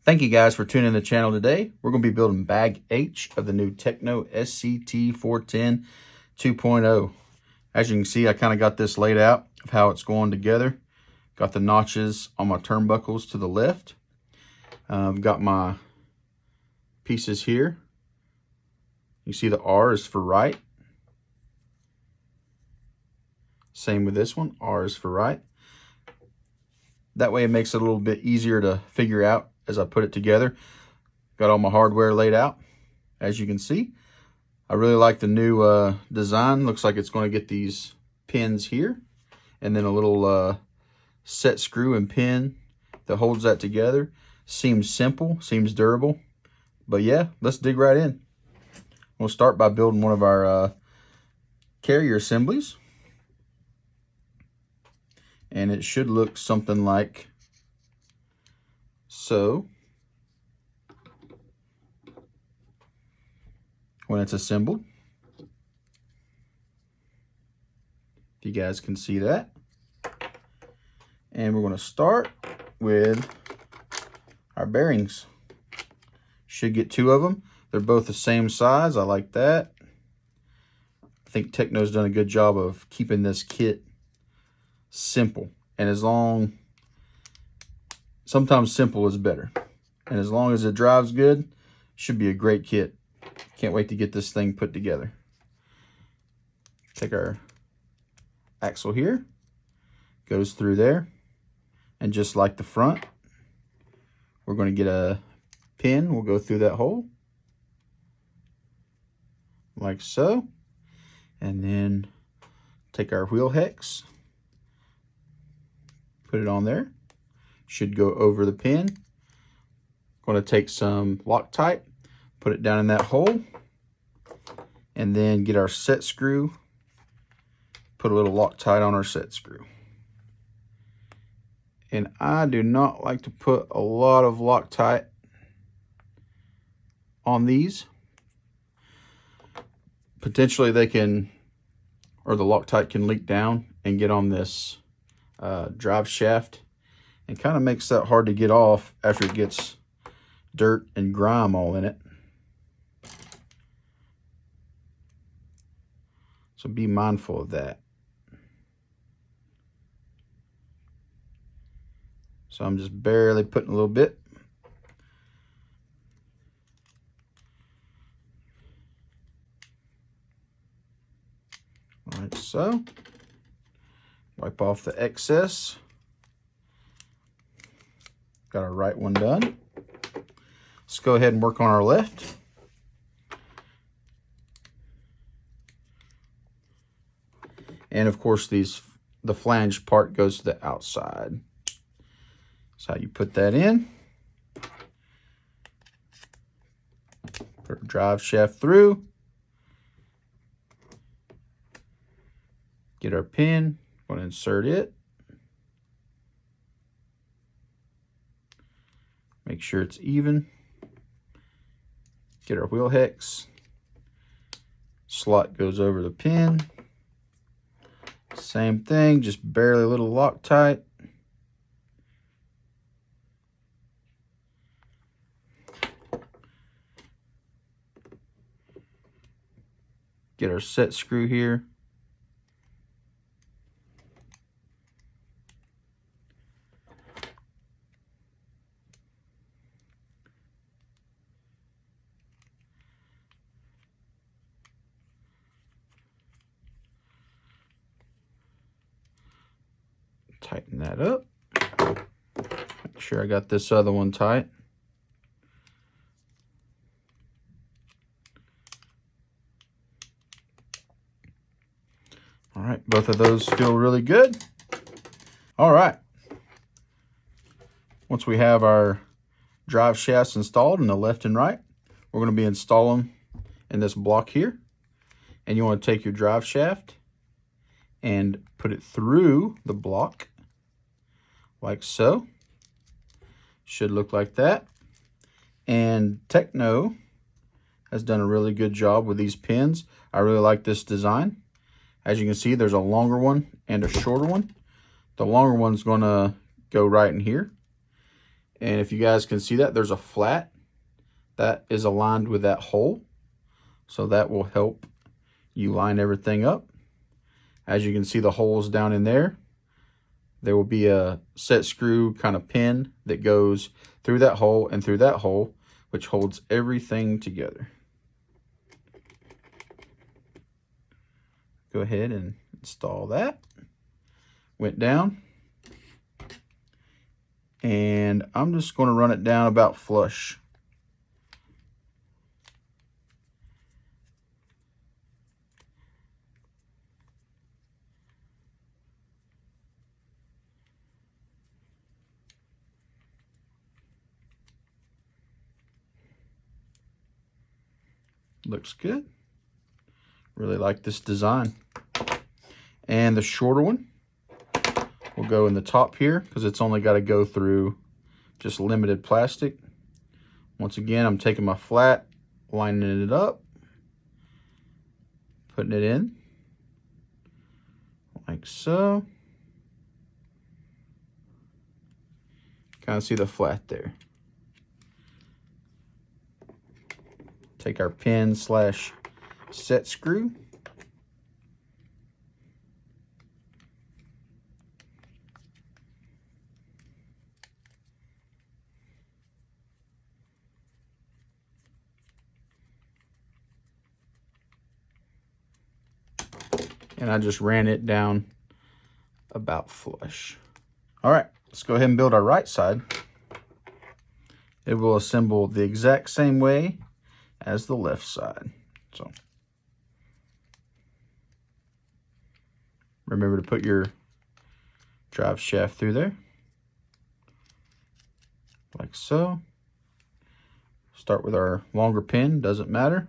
Thank you guys for tuning in the channel today. We're going to be building bag H of the new Tekno SCT410 2.0. As you can see, I kind of got this laid out of how it's going together. Got the notches on my turnbuckles to the left. Got my pieces here. You see the R is for right. Same with this one, R is for right. That way it makes it a little bit easier to figure out as I put it together. Got all my hardware laid out, as you can see. I really like the new design. Looks like it's going to get these pins here, and then a little set screw and pin that holds that together. Seems simple, seems durable, but yeah, let's dig right in. We'll start by building one of our carrier assemblies, and it should look something like so when it's assembled. If you guys can see that. And we're going to start with our bearings. Should get 2 of them. They're both the same size. I like that. I think Tekno's done a good job of keeping this kit simple. And sometimes simple is better. And as long as it drives good, should be a great kit. Can't wait to get this thing put together. Take our axle here. Goes through there. And just like the front, we're going to get a pin. We'll go through that hole. Like so. And then take our wheel hex. Put it on there. Should go over the pin. Going to take some Loctite. Put it down in that hole. And then get our set screw. Put a little Loctite on our set screw. And I do not like to put a lot of Loctite on these. Potentially they can, or the Loctite can leak down and get on this drive shaft, and kind of makes that hard to get off after it gets dirt and grime all in it. So be mindful of that. So I'm just barely putting a little bit. Like so. Wipe off the excess. Got our right one done. Let's go ahead and work on our left. And of course the flange part goes to the outside. That's how you put that in. Put our drive shaft through. Get our pin. Going to insert it. Make sure it's even. Get our wheel hex. Slot goes over the pin. Same thing, just barely a little Loctite. Get our set screw here. Tighten that up. Make sure I got this other one tight. All right, both of those feel really good. All right. Once we have our drive shafts installed in the left and right, we're going to be installing in this block here. And you want to take your drive shaft and put it through the block like so. Should look like that. And Tekno has done a really good job with these pins. I really like this design. As you can see, there's a longer one and a shorter one. The longer one's going to go right in here. And if you guys can see that, there's a flat that is aligned with that hole. So that will help you line everything up. As you can see, the holes down in there. There will be a set screw kind of pin that goes through that hole and through that hole, which holds everything together. Go ahead and install that. Went down. And I'm just going to run it down about flush. Looks good. Really like this design. And the shorter one will go in the top here because it's only got to go through just limited plastic. Once again, I'm taking my flat, lining it up, putting it in like so. Kind of see the flat there. Take our pin slash set screw. And I just ran it down about flush. All right, let's go ahead and build our right side. It will assemble the exact same way as the left side. So remember to put your drive shaft through there, like so. Start with our longer pin, doesn't matter.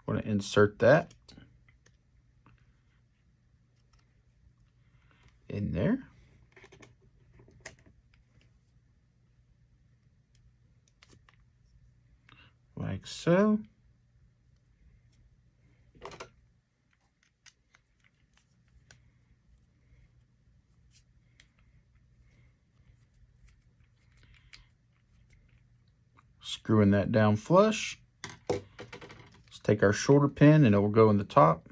I'm going to insert that in there. Like so. Screwing that down flush. Let's take our shorter pin and it will go in the top.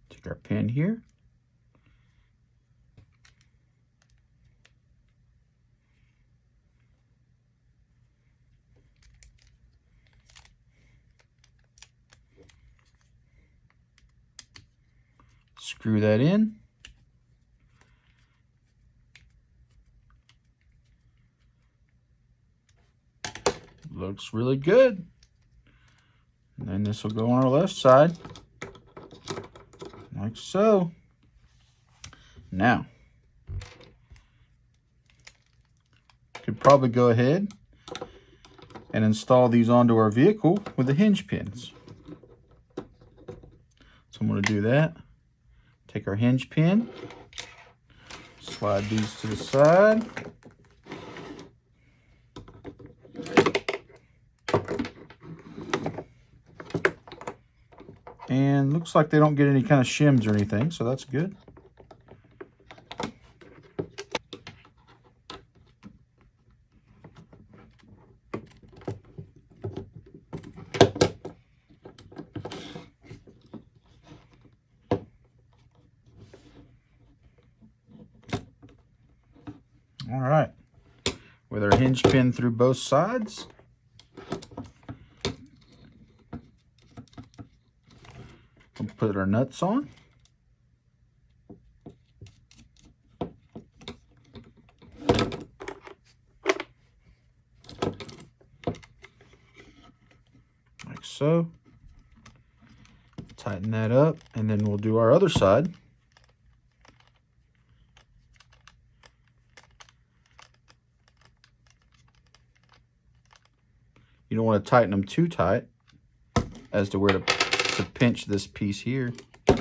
Take our pin here. Screw that in. Looks really good. And then this will go on our left side, like so. Now, could probably go ahead and install these onto our vehicle with the hinge pins. So I'm going to do that. Take our hinge pin, slide these to the side. And looks like they don't get any kind of shims or anything, so that's good. All right, with our hinge pin through both sides, we'll put our nuts on. Like so. Tighten that up, and then we'll do our other side. You don't want to tighten them too tight as to where to pinch this piece here. I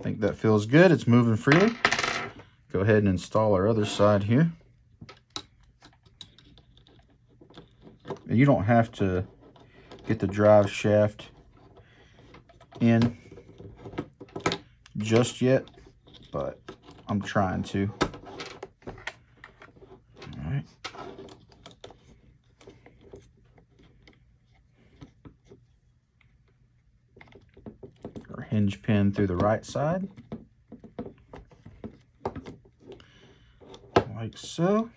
think that feels good. It's moving freely. Go ahead and install our other side here. And you don't have to get the drive shaft in just yet, but I'm trying to. All right. Our hinge pin through the right side, like so.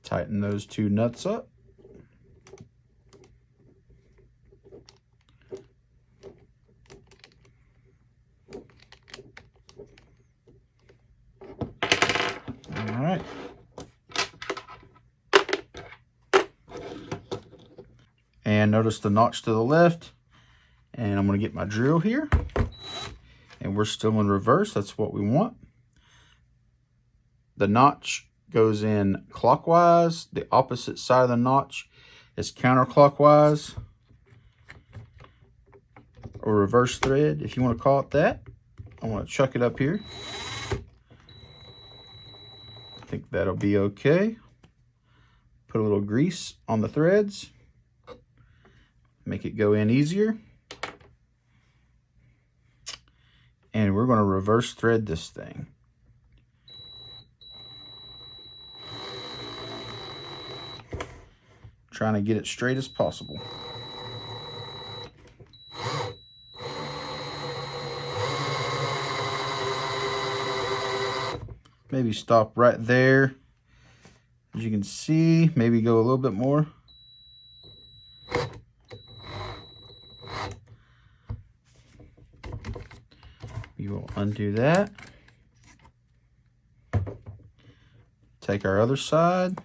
Tighten those two nuts up. All right. And notice the notch to the left. And I'm going to get my drill here. And we're still in reverse. That's what we want. The notch goes in clockwise. The opposite side of the notch is counterclockwise, or reverse thread, if you want to call it that. I want to chuck it up here. I think that'll be okay. Put a little grease on the threads. Make it go in easier. And we're going to reverse thread this thing. Trying to get it straight as possible. Maybe stop right there. As you can see, maybe go a little bit more. We will undo that. Take our other side.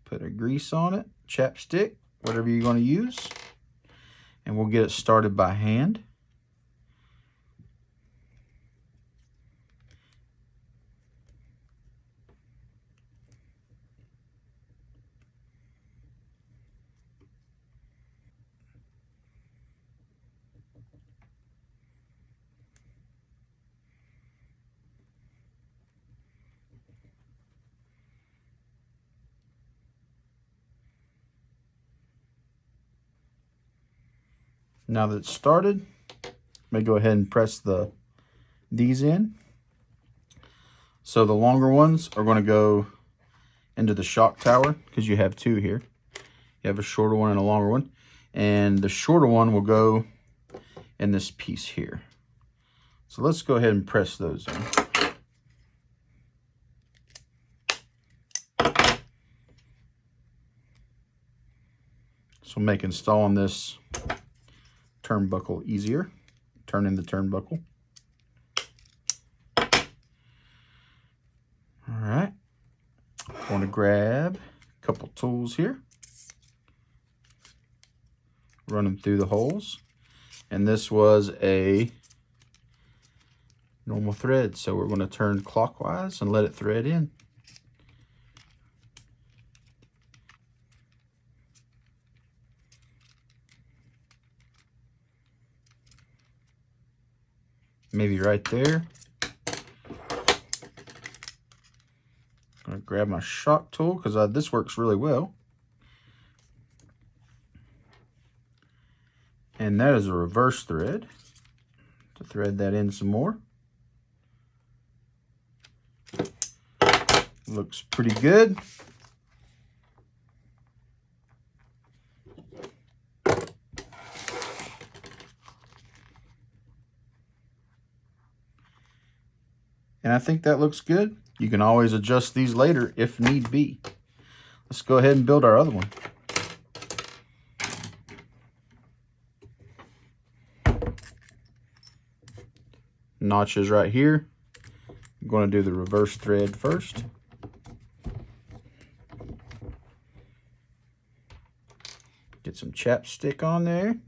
Put a grease on it, chapstick, whatever you're going to use. And we'll get it started by hand. Now that it's started, I'm going to go ahead and press these in. So the longer ones are going to go into the shock tower, because you have two here. You have a shorter one and a longer one. And the shorter one will go in this piece here. So let's go ahead and press those in. So make installing this turnbuckle easier. Turn in the turnbuckle. All right. I want to grab a couple tools here. Run them through the holes. And this was a normal thread, so we're going to turn clockwise and let it thread in. Maybe right there. I'm going to grab my shock tool because this works really well. And that is a reverse thread. To thread that in some more. Looks pretty good. And I think that looks good. You can always adjust these later if need be. Let's go ahead and build our other one. Notches right here. I'm going to do the reverse thread first. Get some chapstick on there.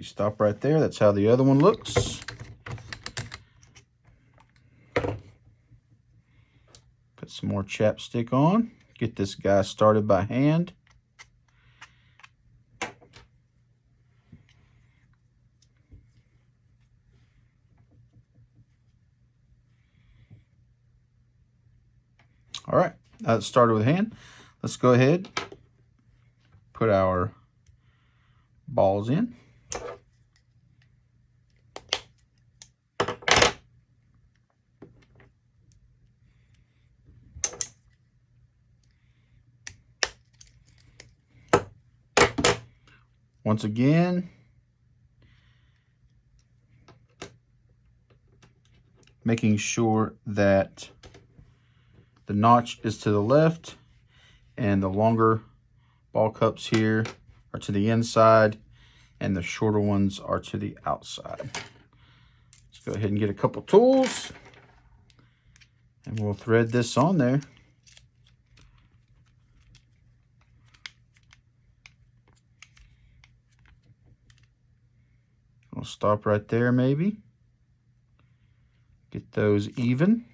stop right there. That's how the other one looks. Put some more chapstick on. Get this guy started by hand. All right, now it's started with hand. Let's go ahead, put our balls in. Once again, making sure that the notch is to the left and the longer ball cups here are to the inside and the shorter ones are to the outside. Let's go ahead and get a couple tools and we'll thread this on there. We'll stop right there maybe. Get those even.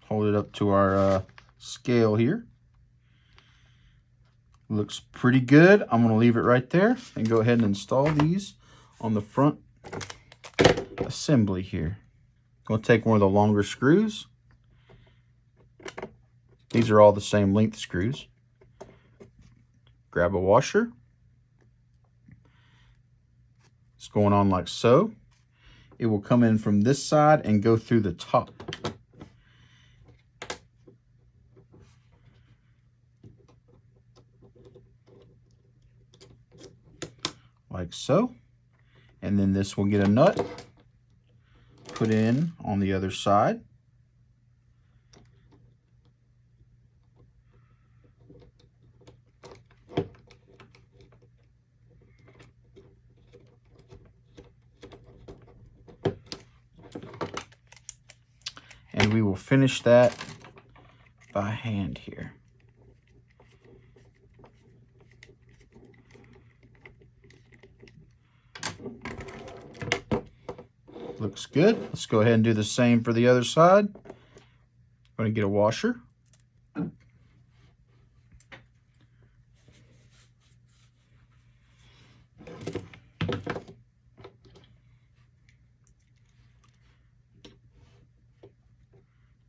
Hold it up to our scale here. Looks pretty good. I'm going to leave it right there and go ahead and install these on the front assembly here. I'm going to take one of the longer screws. These are all the same length screws. Grab a washer. It's going on like so. It will come in from this side and go through the top. Like so. And then this will get a nut put in on the other side. And we will finish that by hand here. Looks good. Let's go ahead and do the same for the other side. I'm going to get a washer.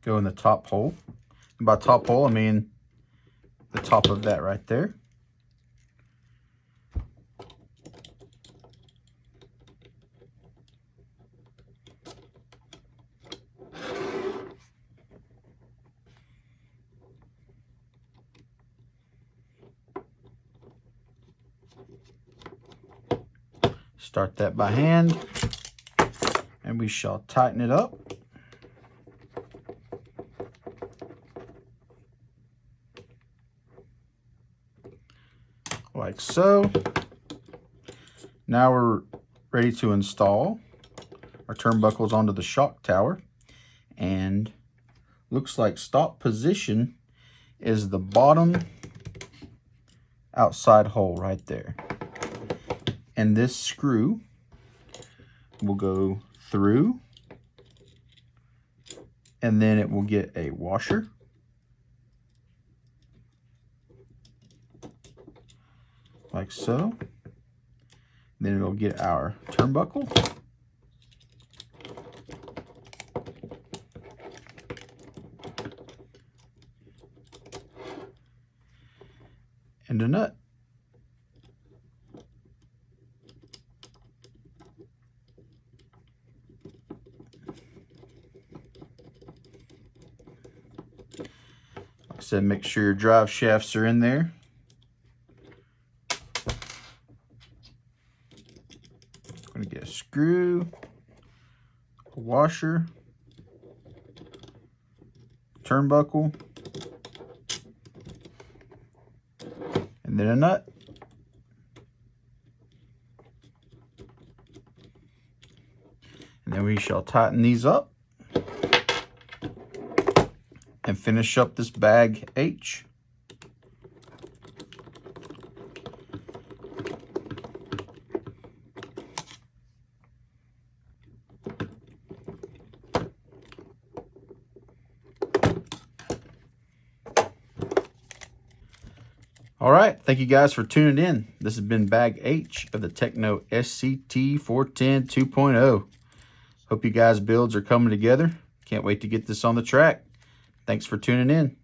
Go in the top hole. And by top hole, I mean the top of that right there. Start that by hand, and we shall tighten it up. Like so. Now we're ready to install our turnbuckles onto the shock tower, and looks like stop position is the bottom outside hole right there. And this screw will go through, and then it will get a washer. Like so. Then it'll get our turnbuckle. And a nut. Like I said, make sure your drive shafts are in there. I'm going to get a screw, a washer, turnbuckle, and then a nut. And then we shall tighten these up and finish up this bag H. All right, thank you guys for tuning in. This has been bag H of the Tekno SCT410 2.0. Hope you guys' builds are coming together. Can't wait to get this on the track. Thanks for tuning in.